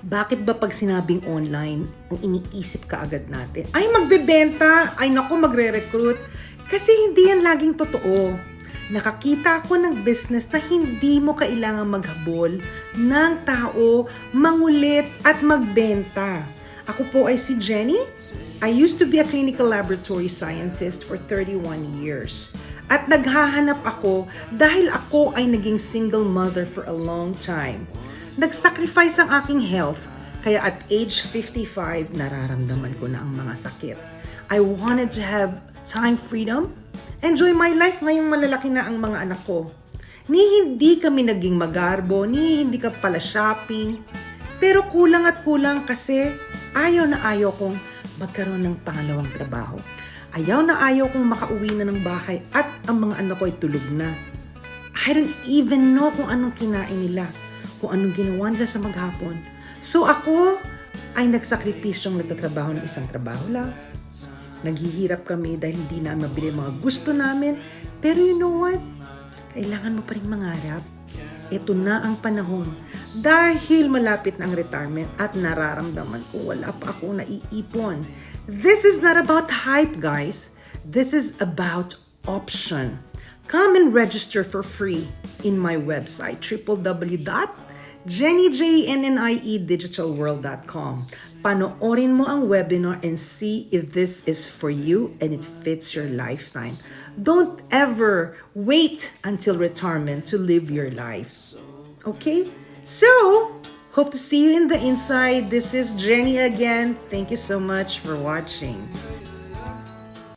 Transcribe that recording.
Bakit ba pag sinabing online, ang iniisip ka agad natin, ay magbebenta, ay naku magre-recruit. Kasi hindi yan laging totoo. Nakakita ako ng business na hindi mo kailangan maghabol ng tao, mangulit at magbenta. Ako po ay si Jenny. I used to be a clinical laboratory scientist for 31 years. At naghahanap ako dahil ako ay naging single mother for a long time. Nag-sacrifice ang aking health, kaya at age 55, nararamdaman ko na ang mga sakit. I wanted to have time freedom, enjoy my life ngayong malalaki na ang mga anak ko. Ni hindi kami naging magarbo, ni hindi ka pala shopping. Pero kulang at kulang kasi ayaw na ayaw kong magkaroon ng pangalawang trabaho. Ayaw na ayaw kong makauwi na ng bahay at ang mga anak ko ay tulog na. I don't even know kung anong kinain nila, kung anong ginawa nila sa maghapon. So ako ay nagsakripisyong nagtatrabaho ng isang trabaho lang. Naghihirap kami dahil hindi namin mabili mga gusto namin. Pero you know what? Kailangan mo pa rin mangarap. Ito na ang panahon. Dahil malapit na ang retirement at nararamdaman ko wala pa akong naiipon. This is not about hype, guys. This is about option. Come and register for free in my website, www.jennyjnniedigitalworld.com. Panoorin mo ang webinar and see if this is for you and it fits your lifetime. Don't ever wait until retirement to live your life. Okay? So, hope to see you in the inside. This is Jenny again. Thank you so much for watching.